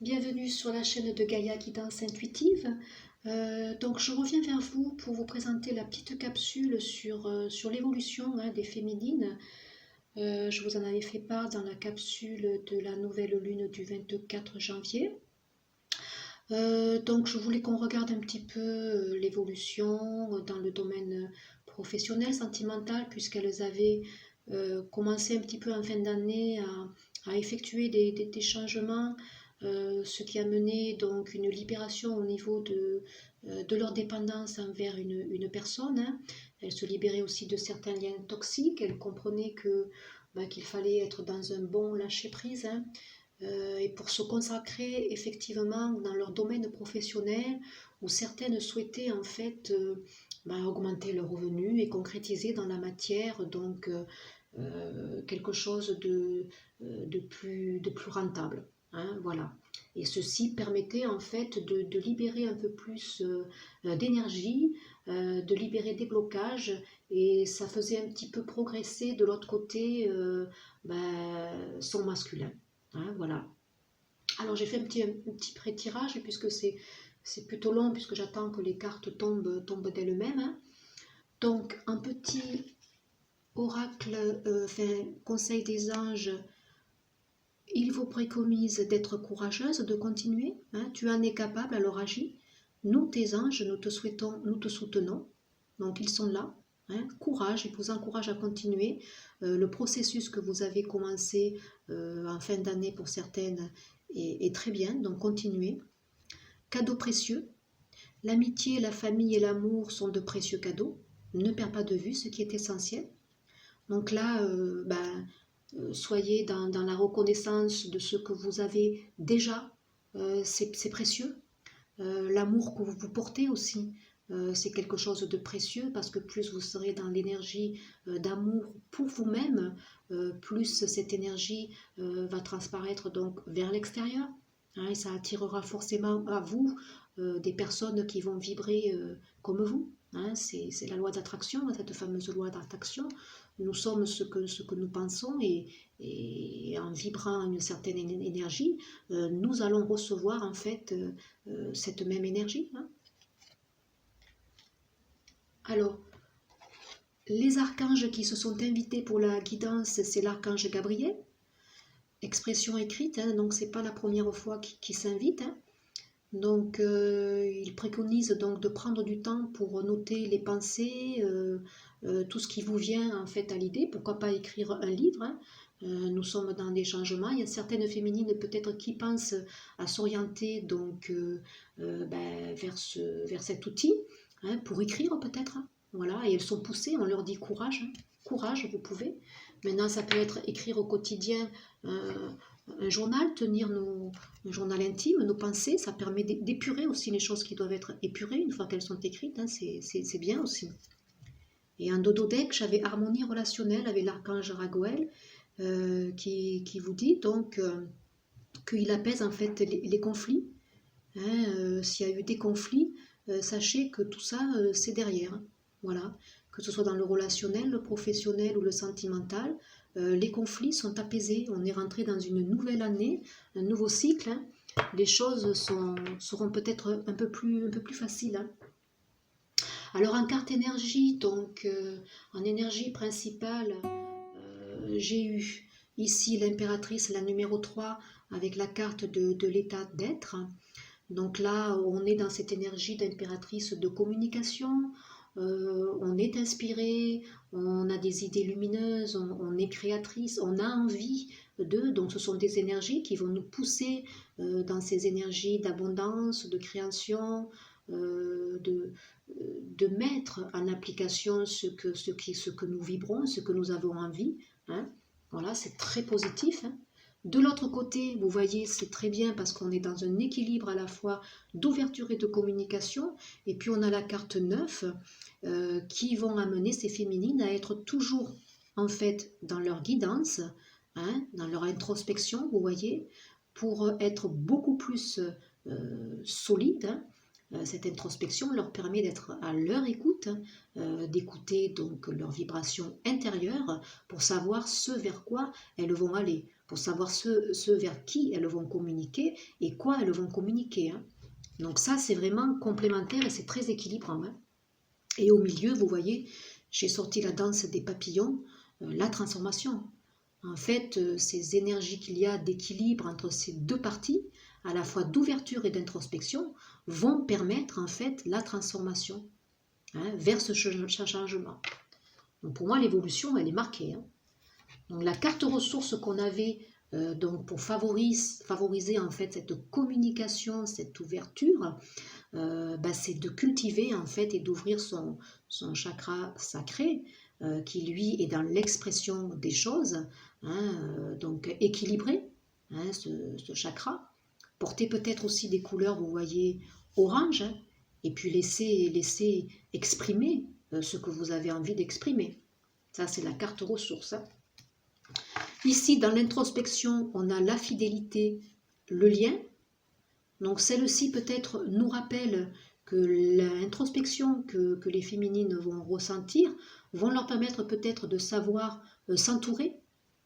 Bienvenue sur la chaîne de Gaïa Guidance Intuitive. Donc je reviens vers vous pour vous présenter la petite capsule sur l'évolution des féminines. Je vous en avais fait part dans la capsule de la nouvelle lune du 24 janvier. Donc je voulais qu'on regarde un petit peu l'évolution dans le domaine professionnel, sentimental, puisqu'elles avaient commencé un petit peu en fin d'année à effectuer des changements, ce qui a mené donc une libération au niveau de leur dépendance envers une personne. Elles se libéraient aussi de certains liens toxiques. Elles comprenaient qu'il fallait être dans un bon lâcher-prise. Et pour se consacrer effectivement dans leur domaine professionnel où certaines souhaitaient en fait augmenter leurs revenus et concrétiser dans la matière donc quelque chose de plus rentable. Voilà. Et ceci permettait en fait de libérer un peu plus d'énergie, de libérer des blocages, et ça faisait un petit peu progresser de l'autre côté son masculin. Voilà. Alors j'ai fait un petit pré-tirage puisque c'est plutôt long, puisque j'attends que les cartes tombent d'elles-mêmes. Donc un petit oracle, conseil des anges, il vous préconise d'être courageuse, de continuer. Tu en es capable, alors agis. Nous, tes anges, nous te soutenons. Donc ils sont là. Courage, ils vous encouragent à continuer. Le processus que vous avez commencé en fin d'année pour certaines est très bien, donc continuez. Cadeaux précieux. L'amitié, la famille et l'amour sont de précieux cadeaux. Ne perds pas de vue ce qui est essentiel. Donc là, soyez dans la reconnaissance de ce que vous avez déjà, c'est précieux. L'amour que vous vous portez aussi, c'est quelque chose de précieux, parce que plus vous serez dans l'énergie d'amour pour vous-même, plus cette énergie va transparaître donc vers l'extérieur, et ça attirera forcément à vous des personnes qui vont vibrer comme vous. C'est la loi d'attraction, cette fameuse loi d'attraction. Nous sommes ce que nous pensons, et en vibrant une certaine énergie, nous allons recevoir en fait cette même énergie. Alors, les archanges qui se sont invités pour la guidance, c'est l'archange Gabriel, expression écrite, donc c'est pas la première fois qu'il s'invite. Donc il préconise donc de prendre du temps pour noter les pensées, tout ce qui vous vient en fait à l'idée. Pourquoi pas écrire un livre. Nous sommes dans des changements. Il y a certaines féminines peut-être qui pensent à s'orienter donc vers cet outil, pour écrire peut-être. Voilà, et elles sont poussées, on leur dit courage, courage, vous pouvez. Maintenant, ça peut être écrire au quotidien un journal, tenir un journal intime, nos pensées. Ça permet d'épurer aussi les choses qui doivent être épurées une fois qu'elles sont écrites. C'est bien aussi. Et en dodo deck, j'avais harmonie relationnelle avec l'archange Raguel, qui vous dit donc qu'il apaise en fait les conflits. S'il y a eu des conflits, sachez que tout ça c'est derrière. Voilà, que ce soit dans le relationnel, le professionnel ou le sentimental, les conflits sont apaisés. On est rentré dans une nouvelle année, un nouveau cycle. Les choses seront peut-être un peu plus faciles. Alors en carte énergie, donc en énergie principale, j'ai eu ici l'impératrice, la numéro 3, avec la carte de l'état d'être. Donc là, on est dans cette énergie d'impératrice de communication, on est inspiré, on a des idées lumineuses, on est créatrice, on a envie donc ce sont des énergies qui vont nous pousser dans ces énergies d'abondance, de création, de mettre en application ce que nous vibrons, ce que nous avons envie. Voilà, c'est très positif. De l'autre côté, vous voyez, c'est très bien parce qu'on est dans un équilibre à la fois d'ouverture et de communication. Et puis on a la carte 9 qui vont amener ces féminines à être toujours en fait dans leur guidance, dans leur introspection, vous voyez, pour être beaucoup plus solides. Cette introspection leur permet d'être à leur écoute, d'écouter donc leur vibration intérieure pour savoir ce vers quoi elles vont aller. pour savoir ce vers qui elles vont communiquer et quoi elles vont communiquer. Hein. Donc ça, c'est vraiment complémentaire et c'est très équilibrant. Hein. Et au milieu, vous voyez, j'ai sorti la danse des papillons, la transformation. En fait, ces énergies qu'il y a d'équilibre entre ces deux parties, à la fois d'ouverture et d'introspection, vont permettre en fait la transformation vers ce changement. Donc pour moi, l'évolution, elle est marquée. Hein. Donc la carte ressource qu'on avait donc pour favoriser en fait cette communication, cette ouverture, c'est de cultiver en fait et d'ouvrir son chakra sacré qui lui est dans l'expression des choses, donc équilibré, ce chakra. Porter peut-être aussi des couleurs, vous voyez, orange, et puis laisser exprimer ce que vous avez envie d'exprimer. Ça, c'est la carte ressource. Hein. Ici, dans l'introspection, on a la fidélité, le lien. Donc celle-ci peut-être nous rappelle que l'introspection que les féminines vont ressentir vont leur permettre peut-être de savoir s'entourer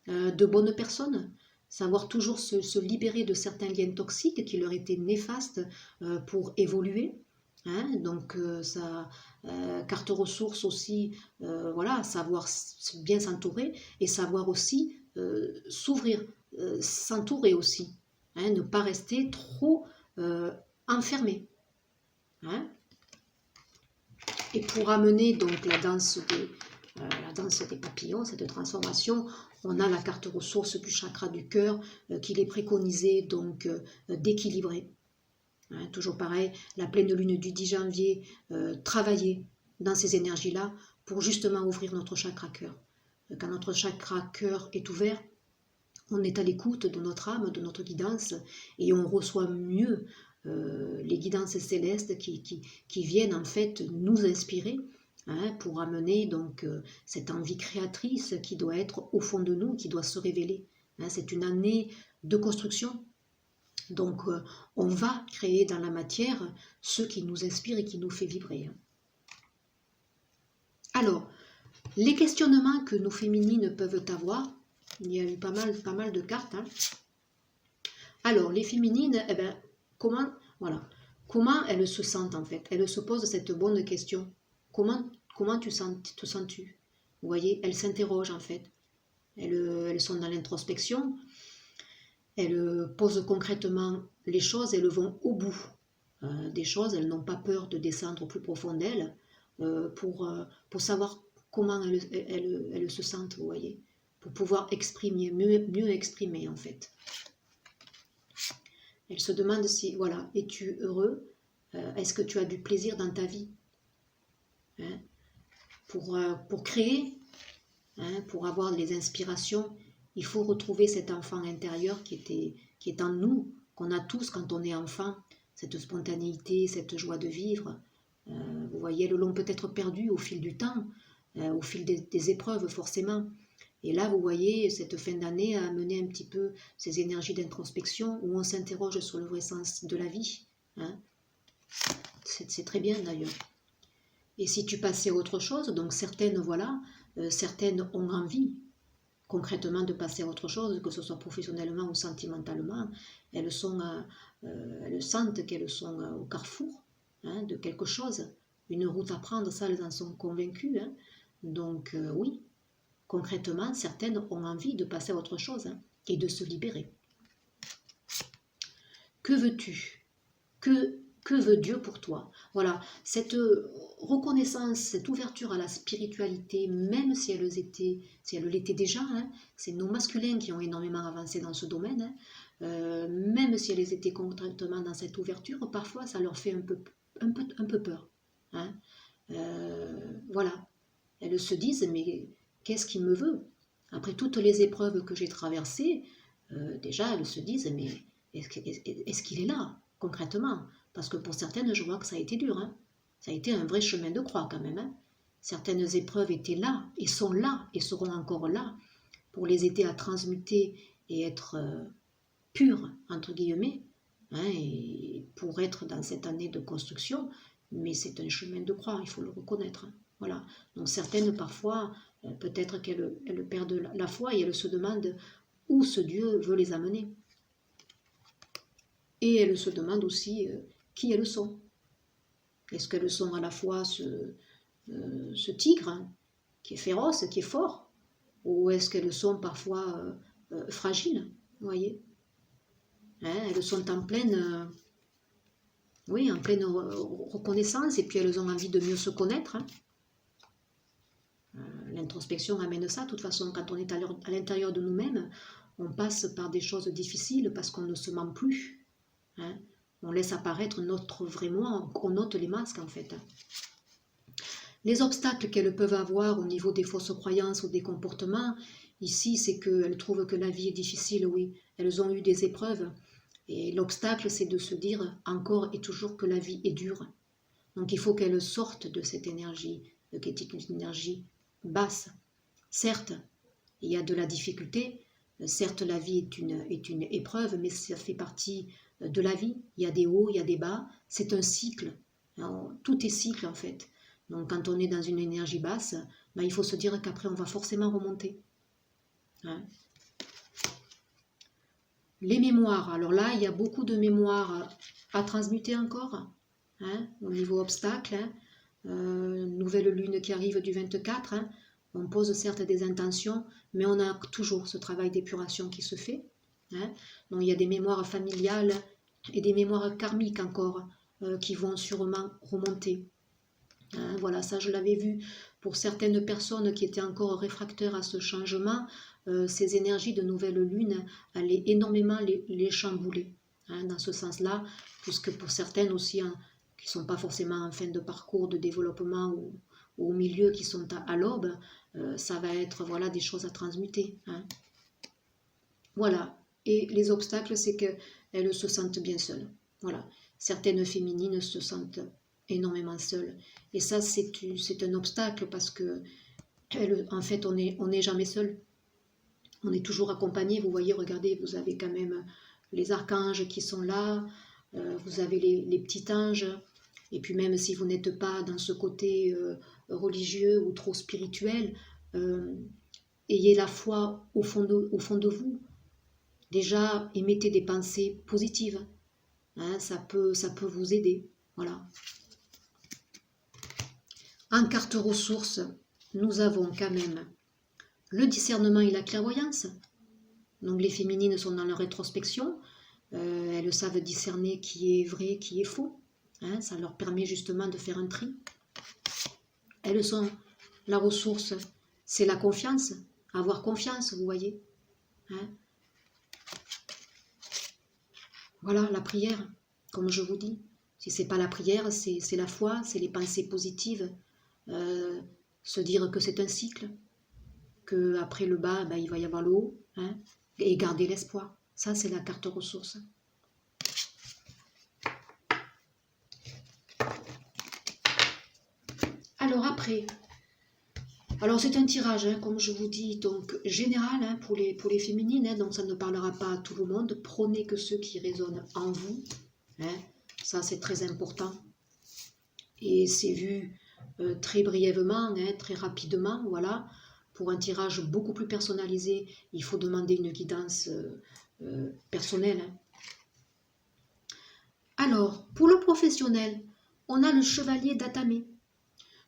de bonnes personnes, savoir toujours se libérer de certains liens toxiques qui leur étaient néfastes pour évoluer. Hein, donc carte ressource aussi, voilà, savoir bien s'entourer et savoir aussi s'ouvrir, s'entourer aussi, hein, ne pas rester trop enfermé. Hein. Et pour amener donc la danse des papillons, cette transformation, on a la carte ressource du chakra du cœur qu'il est préconisé donc d'équilibrer. Hein, toujours pareil, la pleine lune du 10 janvier, travailler dans ces énergies-là pour justement ouvrir notre chakra cœur. Quand notre chakra cœur est ouvert, on est à l'écoute de notre âme, de notre guidance, et on reçoit mieux les guidances célestes qui viennent en fait nous inspirer pour amener donc cette envie créatrice qui doit être au fond de nous, qui doit se révéler. Hein, c'est une année de construction. Donc, on va créer dans la matière ce qui nous inspire et qui nous fait vibrer. Alors, les questionnements que nos féminines peuvent avoir, il y a eu pas mal de cartes. Hein. Alors, les féminines, comment elles se sentent en fait? Elles se posent cette bonne question. Comment te sens-tu? Vous voyez, elles s'interrogent en fait. Elles sont dans l'introspection. Elles posent concrètement les choses, elles vont au bout des choses, elles n'ont pas peur de descendre au plus profond d'elles pour savoir comment elles se sentent, vous voyez, pour pouvoir exprimer, mieux exprimer en fait. Elles se demandent si, voilà, es-tu heureux? Est-ce que tu as du plaisir dans ta vie? Hein, pour créer, hein, pour avoir les inspirations, il faut retrouver cet enfant intérieur qui est en nous, qu'on a tous quand on est enfant, cette spontanéité, cette joie de vivre. Vous voyez, elles l'ont peut-être perdu au fil du temps, au fil des épreuves forcément. Et là, vous voyez, cette fin d'année a amené un petit peu ces énergies d'introspection où on s'interroge sur le vrai sens de la vie. Hein. C'est très bien d'ailleurs. Et si tu passais à autre chose, donc certaines, voilà, certaines ont envie concrètement de passer à autre chose, que ce soit professionnellement ou sentimentalement, elles sentent qu'elles sont au carrefour de quelque chose, une route à prendre, ça elles en sont convaincues. Hein. Donc oui, concrètement, certaines ont envie de passer à autre chose et de se libérer. Que veux-tu? Que veut Dieu pour toi? Voilà, cette reconnaissance, cette ouverture à la spiritualité, même si elle l'était déjà, hein, c'est nos masculins qui ont énormément avancé dans ce domaine, hein, même si elles étaient concrètement dans cette ouverture, parfois ça leur fait un peu peur. Hein. Voilà, elles se disent, mais qu'est-ce qu'il me veut? Après toutes les épreuves que j'ai traversées, déjà elles se disent, mais est-ce qu'il est là, concrètement? Parce que pour certaines, je vois que ça a été dur. Hein. Ça a été un vrai chemin de croix quand même. Hein. Certaines épreuves étaient là, et sont là, et seront encore là, pour les aider à transmuter et être pures, entre guillemets, hein, et pour être dans cette année de construction. Mais c'est un chemin de croix, il faut le reconnaître. Hein. Voilà. Donc certaines, parfois, peut-être qu'elles perdent la foi et elles se demandent où ce Dieu veut les amener. Et elles se demandent aussi qui elles sont. Est-ce qu'elles sont à la fois ce tigre hein, qui est féroce, qui est fort, ou est-ce qu'elles sont parfois fragiles, vous voyez hein, elles sont en pleine, oui, en pleine reconnaissance, et puis elles ont envie de mieux se connaître. Hein. L'introspection amène ça, de toute façon, quand on est à l'intérieur de nous-mêmes, on passe par des choses difficiles parce qu'on ne se ment plus. Hein. On laisse apparaître notre vrai moi, on ôte les masques en fait. Les obstacles qu'elles peuvent avoir au niveau des fausses croyances ou des comportements, ici c'est qu'elles trouvent que la vie est difficile, oui, elles ont eu des épreuves. Et l'obstacle c'est de se dire encore et toujours que la vie est dure. Donc il faut qu'elles sortent de cette énergie, qui est une énergie basse. Certes, il y a de la difficulté, certes la vie est une épreuve, mais ça fait partie de la vie. Il y a des hauts, il y a des bas, c'est un cycle. Alors, tout est cycle en fait. Donc quand on est dans une énergie basse, ben, il faut se dire qu'après on va forcément remonter. Hein. Les mémoires, alors là il y a beaucoup de mémoires à transmuter encore, hein, au niveau obstacle. Hein. Nouvelle lune qui arrive du 24, hein. On pose certes des intentions, mais on a toujours ce travail d'épuration qui se fait. Hein. Donc il y a des mémoires familiales et des mémoires karmiques encore qui vont sûrement remonter. Hein, voilà, ça je l'avais vu pour certaines personnes qui étaient encore réfractaires à ce changement, ces énergies de nouvelle lune allaient énormément les chambouler, hein, dans ce sens-là, puisque pour certaines aussi, hein, qui ne sont pas forcément en fin de parcours de développement ou au milieu, qui sont à l'aube, ça va être voilà, des choses à transmuter. Hein. Voilà, et les obstacles, c'est qu'elles se sentent bien seules. Voilà, certaines féminines se sentent énormément seules. Et ça, c'est un obstacle parce que, en fait, on n'est jamais seul. On est toujours accompagné. Vous voyez, regardez, vous avez quand même les archanges qui sont là, vous avez les petits anges, et puis même si vous n'êtes pas dans ce côté religieux ou trop spirituel, ayez la foi au fond de vous. Déjà, émettez des pensées positives. Hein, ça peut vous aider. Voilà. En carte ressources, nous avons quand même le discernement et la clairvoyance. Donc les féminines sont dans leur rétrospection. Elles savent discerner qui est vrai, qui est faux. Hein, ça leur permet justement de faire un tri. Elles sont la ressource, c'est la confiance. Avoir confiance, vous voyez. Hein. Voilà, la prière, comme je vous dis. Si ce n'est pas la prière, c'est la foi, c'est les pensées positives. Se dire que c'est un cycle, qu'après le bas, ben, il va y avoir le haut, hein, et garder l'espoir. Ça, c'est la carte ressource. Alors après, alors c'est un tirage, hein, comme je vous dis, donc général hein, pour les féminines, hein, donc ça ne parlera pas à tout le monde. Prenez que ceux qui résonnent en vous. Hein, ça, c'est très important. Et c'est vu très brièvement, hein, très rapidement, voilà. Pour un tirage beaucoup plus personnalisé, il faut demander une guidance personnelle. Hein. Alors, pour le professionnel, on a le chevalier d'Atamé.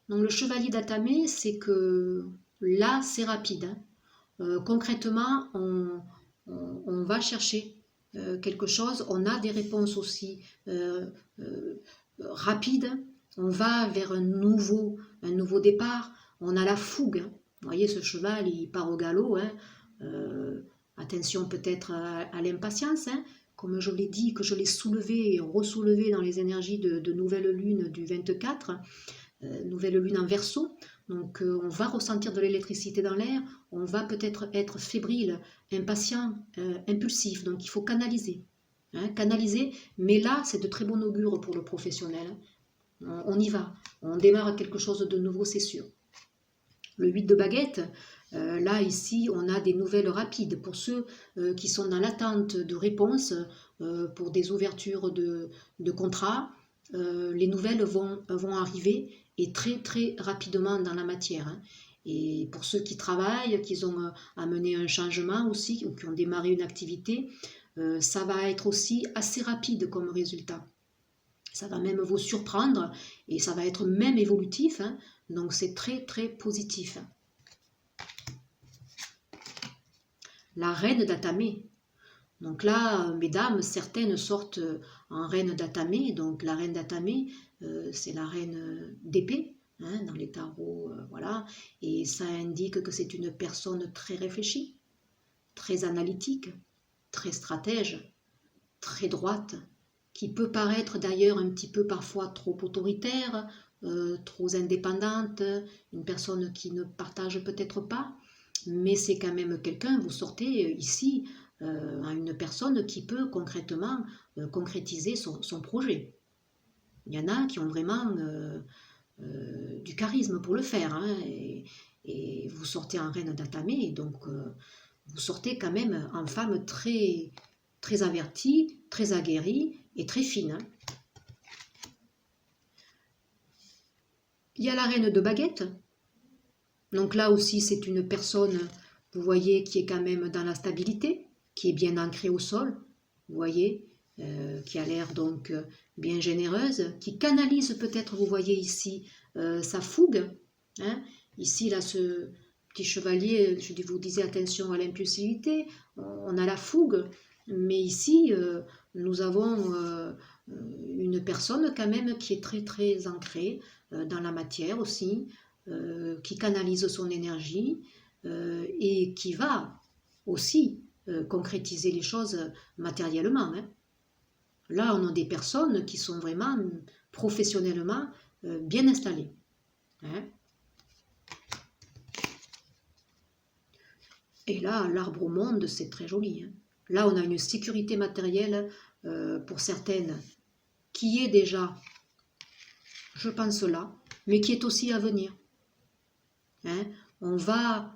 Donc le chevalier d'Atamé, c'est que là, c'est rapide. Hein. Concrètement, on va chercher quelque chose, on a des réponses aussi rapides, on va vers un nouveau départ, on a la fougue. Hein. Vous voyez, ce cheval, il part au galop. Hein. Attention peut-être à l'impatience, hein. Comme je l'ai dit, que je l'ai soulevé et ressoulevé dans les énergies de nouvelle lune du 24, nouvelle lune en Verseau. Donc on va ressentir de l'électricité dans l'air, on va peut-être être fébrile, impatient, impulsif. Donc il faut canaliser. Hein, canaliser, mais là c'est de très bon augure pour le professionnel. On y va, on démarre quelque chose de nouveau, c'est sûr. Le 8 de baguette, là ici on a des nouvelles rapides pour ceux qui sont dans l'attente de réponses pour des ouvertures de contrats. Les nouvelles vont arriver et très très rapidement dans la matière. Hein. Et pour ceux qui travaillent, qui ont amené un changement aussi, ou qui ont démarré une activité, ça va être aussi assez rapide comme résultat. Ça va même vous surprendre et ça va être même évolutif, hein. Donc c'est très très positif. La reine d'Atame. Donc là, mesdames, certaines sortent en reine d'Atame. Donc la reine d'Atame, c'est la reine d'épée, hein, dans les tarots, voilà. Et ça indique que c'est une personne très réfléchie, très analytique, très stratège, très droite, qui peut paraître d'ailleurs un petit peu parfois trop autoritaire, trop indépendante, une personne qui ne partage peut-être pas, mais c'est quand même quelqu'un, vous sortez ici à une personne qui peut concrètement concrétiser son projet. Il y en a qui ont vraiment du charisme pour le faire, hein, et vous sortez en reine d'Atame, donc vous sortez quand même en femme très, très avertie, très aguerrie et très fine. Hein. Il y a la reine de baguette. Donc là aussi, c'est une personne, vous voyez, qui est quand même dans la stabilité, qui est bien ancrée au sol, vous voyez, qui a l'air donc bien généreuse, qui canalise peut-être, vous voyez ici, sa fougue. Hein. Ici, là, ce petit chevalier, je vous disais attention à l'impulsivité, on a la fougue, mais ici, nous avons une personne quand même qui est très très ancrée dans la matière aussi, qui canalise son énergie et qui va aussi concrétiser les choses matériellement. Hein. Là, on a des personnes qui sont vraiment professionnellement bien installées. Hein. Et là, l'arbre au monde, c'est très joli. Hein. Là, on a une sécurité matérielle pour certaines qui est déjà, je pense là, mais qui est aussi à venir. Hein. On va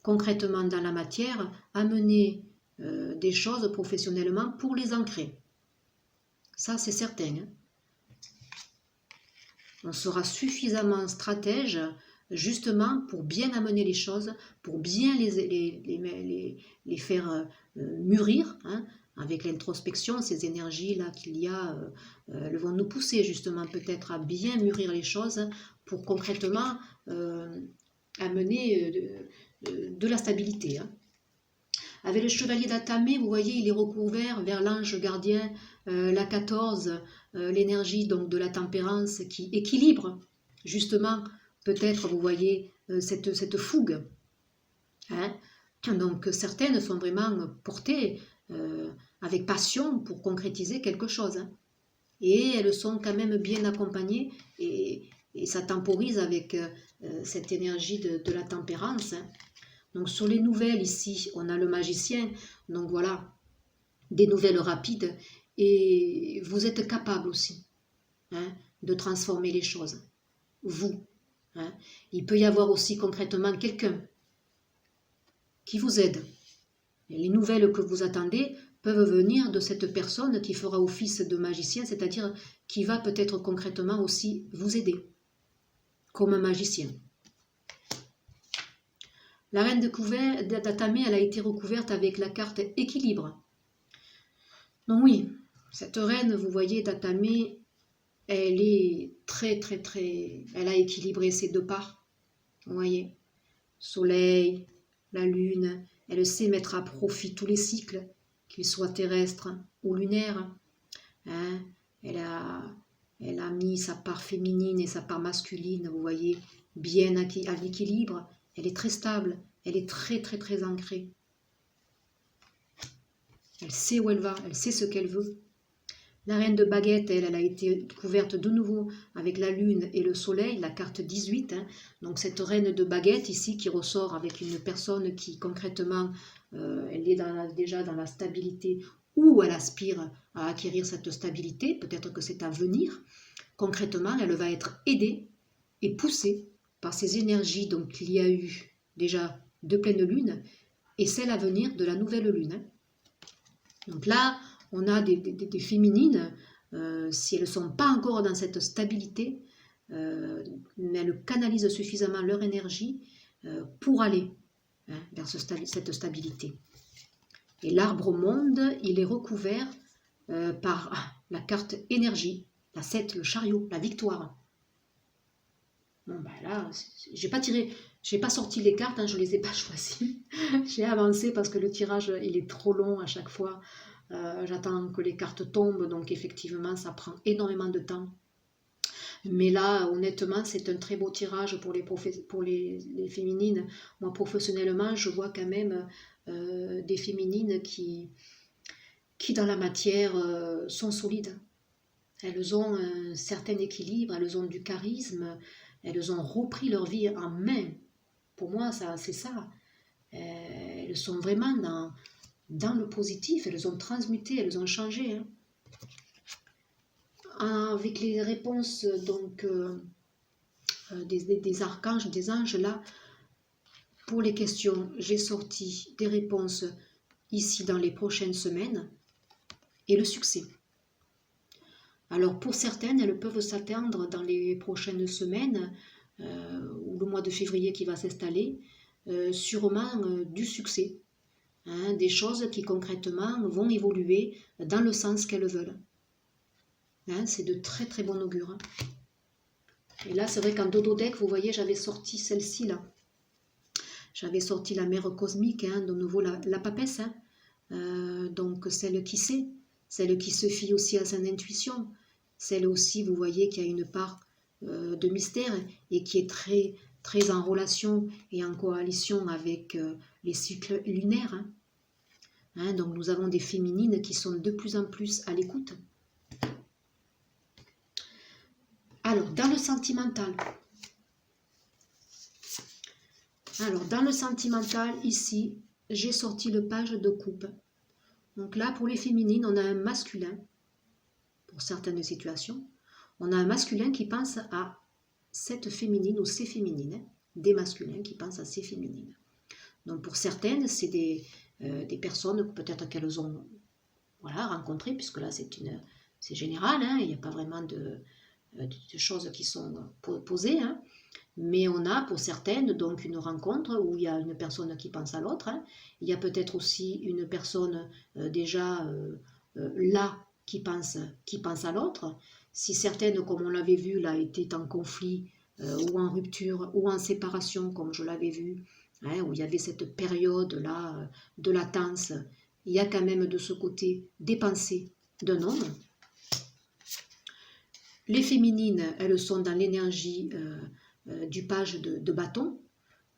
concrètement dans la matière amener des choses professionnellement pour les ancrer. Ça, c'est certain. Hein. On sera suffisamment stratège justement pour bien amener les choses, pour bien les faire mûrir, hein, avec l'introspection, ces énergies-là qu'il y a, elles vont nous pousser justement peut-être à bien mûrir les choses pour concrètement amener de la stabilité. Hein. Avec le chevalier d'Atame, vous voyez, il est recouvert vers l'ange gardien, la 14, l'énergie donc de la tempérance qui équilibre justement peut-être, vous voyez, cette fougue. Hein. Donc certaines sont vraiment portées avec passion pour concrétiser quelque chose. Hein. Et elles sont quand même bien accompagnées et ça temporise avec cette énergie de la tempérance. Hein. Donc sur les nouvelles ici, on a le magicien, donc voilà, des nouvelles rapides, et vous êtes capable aussi, hein, de transformer les choses, vous. Hein. Il peut y avoir aussi concrètement quelqu'un qui vous aide. Et les nouvelles que vous attendez peuvent venir de cette personne qui fera office de magicien, c'est-à-dire qui va peut-être concrètement aussi vous aider, comme un magicien. La reine d'Atame, elle a été recouverte avec la carte équilibre. Donc oui, cette reine, vous voyez, d'Atame, elle est très, très, très... Elle a équilibré ses deux parts. Vous voyez, soleil, la lune, elle sait mettre à profit tous les cycles, qu'ils soient terrestres ou lunaires. Hein, elle a mis sa part féminine et sa part masculine, vous voyez, bien à l'équilibre. Elle est très stable, elle est très très très ancrée. Elle sait où elle va, elle sait ce qu'elle veut. La reine de baguette, elle a été couverte de nouveau avec la lune et le soleil, la carte 18. Hein. Donc cette reine de baguette ici qui ressort avec une personne qui concrètement, elle est déjà dans la stabilité ou elle aspire à acquérir cette stabilité. Peut-être que c'est à venir. Concrètement, elle va être aidée et poussée par ces énergies donc qu'il y a eu déjà de pleine lune et celle à venir de la nouvelle lune. Hein. Donc là, on a des féminines, si elles ne sont pas encore dans cette stabilité, mais elles canalisent suffisamment leur énergie pour aller vers cette stabilité. Et l'arbre monde, il est recouvert par la carte énergie, la 7, le chariot, la victoire. Bon, ben là, j'ai pas sorti les cartes, je les ai pas choisies. J'ai avancé parce que le tirage, il est trop long à chaque fois. J'attends que les cartes tombent, donc effectivement, ça prend énormément de temps. Mais là, honnêtement, c'est un très beau tirage pour les féminines. Moi, professionnellement, je vois quand même des féminines qui dans la matière, sont solides. Elles ont un certain équilibre, elles ont du charisme, elles ont repris leur vie en main. Pour moi, c'est ça. Elles sont vraiment dans le positif, elles ont transmuté, elles ont changé. Avec les réponses donc des archanges, des anges, là, pour les questions, j'ai sorti des réponses ici dans les prochaines semaines et le succès. Alors pour certaines, elles peuvent s'attendre dans les prochaines semaines ou le mois de février qui va s'installer, sûrement du succès, des choses qui concrètement vont évoluer dans le sens qu'elles veulent. C'est de très très bon augure. Et là, c'est vrai qu'en dodo-deck, vous voyez, j'avais sorti celle-ci là. J'avais sorti la mère cosmique, de nouveau la papesse, donc celle qui sait, celle qui se fie aussi à son intuition, celle aussi, vous voyez, qui a une part de mystère et qui est très, très en relation et en coalition avec les cycles lunaires. Donc nous avons des féminines qui sont de plus en plus à l'écoute. Alors, dans le sentimental, ici, j'ai sorti le page de coupe. Donc là, pour les féminines, on a un masculin, pour certaines situations. On a un masculin qui pense à cette féminine ou ces féminines, des masculins qui pensent à ces féminines. Donc pour certaines, c'est des personnes peut-être qu'elles ont rencontrées, puisque là c'est général, il n'y a pas vraiment de choses qui sont posées, mais on a pour certaines donc une rencontre où il y a une personne qui pense à l'autre, il y a peut-être aussi une personne déjà là qui pense à l'autre. Si certaines, comme on l'avait vu là, étaient en conflit ou en rupture ou en séparation, comme je l'avais vu, où il y avait cette période là de latence, il y a quand même de ce côté des pensées d'un homme. Les féminines, elles sont dans l'énergie du page de bâton.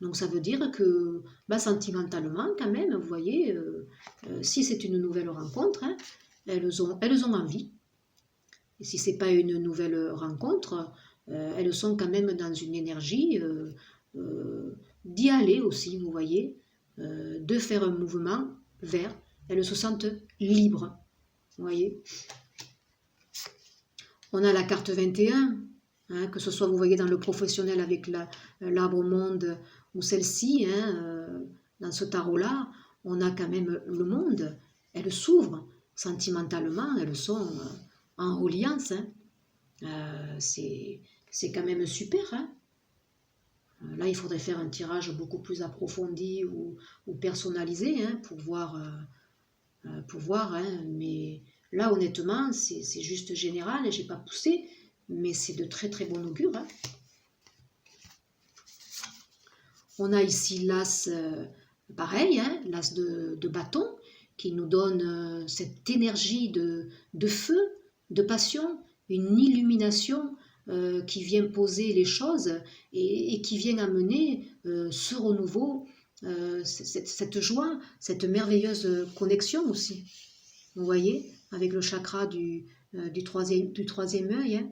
Donc ça veut dire que sentimentalement, quand même, vous voyez, si c'est une nouvelle rencontre, elles ont envie. Et si ce n'est pas une nouvelle rencontre, elles sont quand même dans une énergie d'y aller aussi, vous voyez, de faire un mouvement vers. Elles se sentent libres, vous voyez. On a la carte 21, que ce soit, vous voyez, dans le professionnel avec l'arbre monde ou celle-ci, dans ce tarot-là, on a quand même le monde. Elles s'ouvrent sentimentalement, elles sont en reliance. C'est quand même super. Là, il faudrait faire un tirage beaucoup plus approfondi ou personnalisé pour voir. Mais là, honnêtement, c'est juste général, je n'ai pas poussé, mais c'est de très très bon augure. On a ici l'as, pareil, l'as de bâton, qui nous donne cette énergie de feu, de passion, une illumination qui vient poser les choses et qui vient amener ce renouveau, cette joie, cette merveilleuse connexion aussi. Vous voyez, avec le chakra du troisième œil,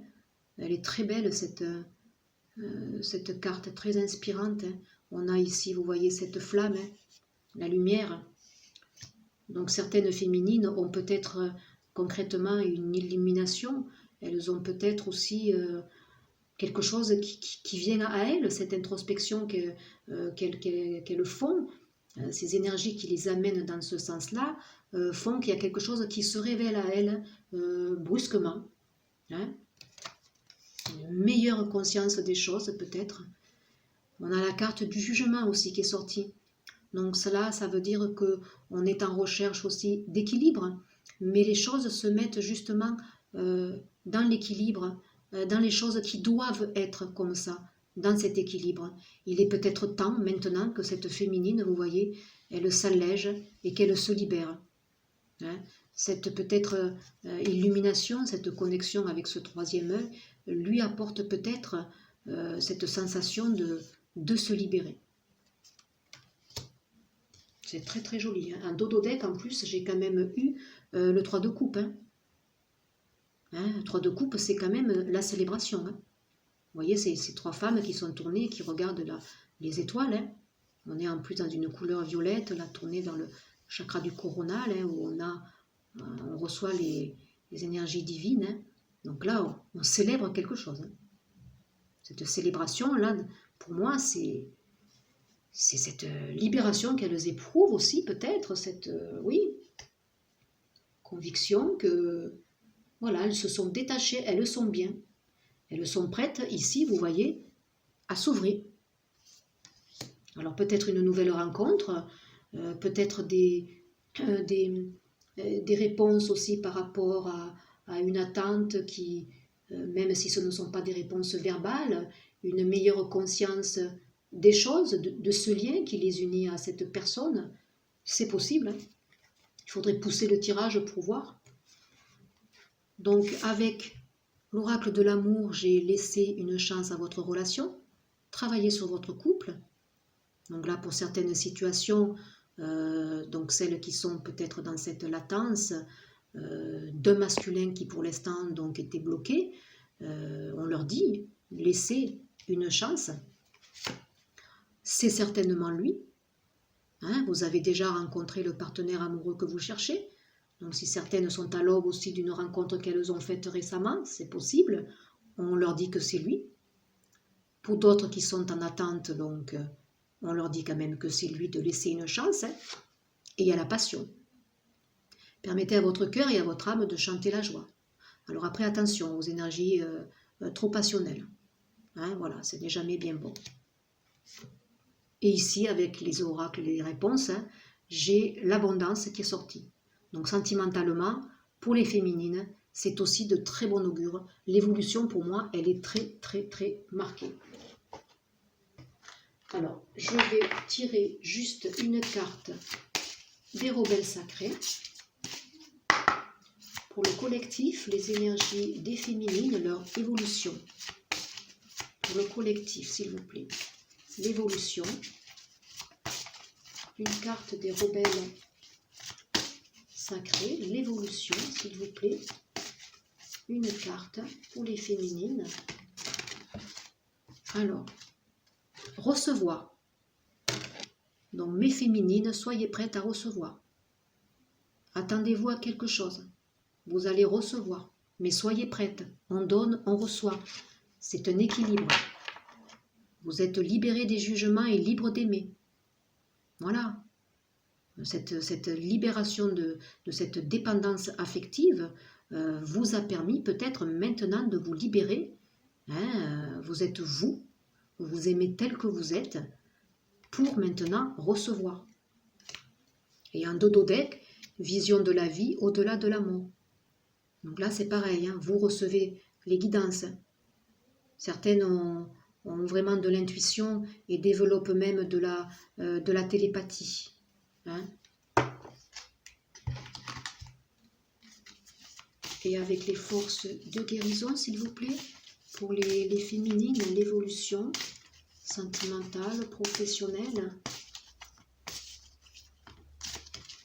elle est très belle cette carte, très inspirante. On a ici, vous voyez, cette flamme, la lumière. Donc certaines féminines ont peut-être concrètement une illumination, elles ont peut-être aussi quelque chose qui vient à elles, cette introspection qu'elles font, ces énergies qui les amènent dans ce sens-là, font qu'il y a quelque chose qui se révèle à elles brusquement. une meilleure conscience des choses peut-être. On a la carte du jugement aussi qui est sortie. Donc cela, ça veut dire qu'on est en recherche aussi d'équilibre, mais les choses se mettent justement dans l'équilibre, dans les choses qui doivent être comme ça, dans cet équilibre. Il est peut-être temps maintenant que cette féminine, vous voyez, elle s'allège et qu'elle se libère. Hein, cette peut-être illumination, cette connexion avec ce troisième œil, lui apporte peut-être cette sensation de se libérer. C'est très très joli. Hein. En dodo-deck, en plus, j'ai quand même eu le 3 de coupe. Hein. Hein, le 3 de coupe, c'est quand même la célébration. Hein. Vous voyez, ces trois femmes qui sont tournées, qui regardent les étoiles. Hein. On est en plus dans une couleur violette, là, tournée dans le chakra du coronal, hein, où on reçoit les énergies divines. Hein. Donc là, on célèbre quelque chose. Hein. Cette célébration-là, pour moi, c'est cette libération qu'elles éprouvent aussi, peut-être, cette conviction que, voilà, elles se sont détachées, elles sont bien. Elles sont prêtes, ici, vous voyez, à s'ouvrir. Alors peut-être une nouvelle rencontre, peut-être des réponses aussi par rapport à une attente qui, même si ce ne sont pas des réponses verbales, une meilleure conscience des choses, de ce lien qui les unit à cette personne, c'est possible. Hein. Il faudrait pousser le tirage pour voir. Donc avec l'oracle de l'amour, j'ai laissé une chance à votre relation, travaillez sur votre couple. Donc là, pour certaines situations, donc celles qui sont peut-être dans cette latence d'un masculin qui pour l'instant donc était bloqué, on leur dit, laissez une chance. C'est certainement lui. Hein, vous avez déjà rencontré le partenaire amoureux que vous cherchez. Donc si certaines sont à l'aube aussi d'une rencontre qu'elles ont faite récemment, c'est possible. On leur dit que c'est lui. Pour d'autres qui sont en attente, donc on leur dit quand même que c'est lui de laisser une chance. Hein, et il y a la passion. Permettez à votre cœur et à votre âme de chanter la joie. Alors après, attention aux énergies trop passionnelles. Hein, voilà, ce n'est jamais bien bon. Et ici, avec les oracles et les réponses, hein, j'ai l'abondance qui est sortie. Donc sentimentalement, pour les féminines, c'est aussi de très bon augure. L'évolution, pour moi, elle est très, très, très marquée. Alors, je vais tirer juste une carte des rebelles sacrés. Pour le collectif, les énergies des féminines, leur évolution. Pour le collectif, s'il vous plaît. L'évolution. Une carte des rebelles sacrés. L'évolution, s'il vous plaît. Une carte pour les féminines. Alors, recevoir. Donc, mes féminines, soyez prêtes à recevoir. Attendez-vous à quelque chose. Vous allez recevoir. Mais soyez prêtes. On donne, on reçoit. C'est un équilibre. Vous êtes libérés des jugements et libres d'aimer. Voilà. Cette libération de cette dépendance affective vous a permis peut-être maintenant de vous libérer. Hein, vous êtes vous aimez tel que vous êtes pour maintenant recevoir. Et en dodo-deck, vision de la vie au-delà de la mort. Donc là, c'est pareil, hein, vous recevez les guidances. Certaines ont vraiment de l'intuition et développent même de la télépathie. Hein. Et avec les forces de guérison, s'il vous plaît, pour les féminines, l'évolution sentimentale, professionnelle.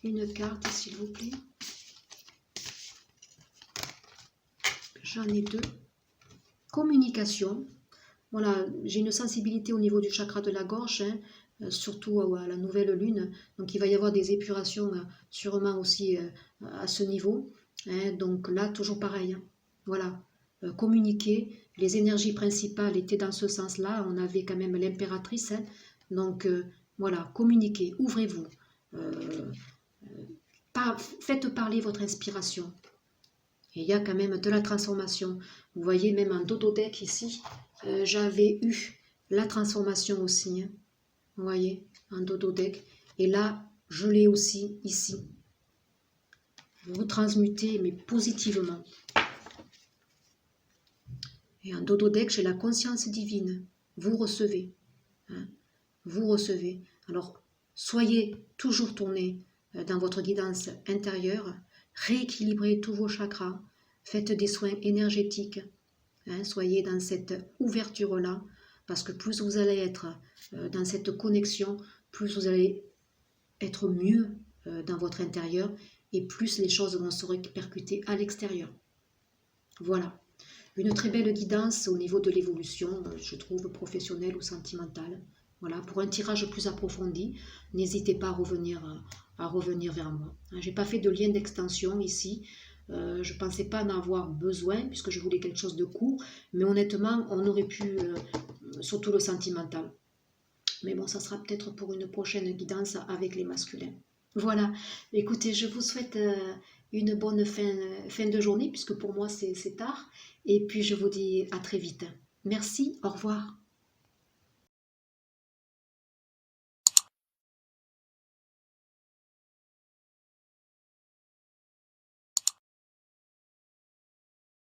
Une carte, s'il vous plaît. J'en ai deux. Communication. Voilà, j'ai une sensibilité au niveau du chakra de la gorge, hein, surtout à la nouvelle lune. Donc il va y avoir des épurations sûrement aussi à ce niveau. Hein, donc là, toujours pareil. Hein. Voilà, communiquer. Les énergies principales étaient dans ce sens-là. On avait quand même l'impératrice. Hein. Donc voilà, communiquez, ouvrez-vous. Faites parler votre inspiration. Et il y a quand même de la transformation. Vous voyez, même en dodo deck ici, j'avais eu la transformation aussi. Hein. Vous voyez, en dodo deck. Et là, je l'ai aussi ici. Vous transmutez, mais positivement. Et en dodo deck, j'ai la conscience divine. Vous recevez. Hein. Vous recevez. Alors, soyez toujours tourné dans votre guidance intérieure. Rééquilibrez tous vos chakras. Faites des soins énergétiques. Hein, soyez dans cette ouverture-là. Parce que plus vous allez être dans cette connexion, plus vous allez être mieux dans votre intérieur et plus les choses vont se répercuter à l'extérieur. Voilà. Une très belle guidance au niveau de l'évolution, je trouve, professionnelle ou sentimentale. Voilà, pour un tirage plus approfondi, n'hésitez pas à revenir vers moi. Je n'ai pas fait de lien d'extension ici. Je ne pensais pas en avoir besoin puisque je voulais quelque chose de court. Mais honnêtement, on aurait pu, surtout le sentimental. Mais bon, ça sera peut-être pour une prochaine guidance avec les masculins. Voilà, écoutez, je vous souhaite une bonne fin de journée puisque pour moi c'est tard. Et puis je vous dis à très vite. Merci, au revoir.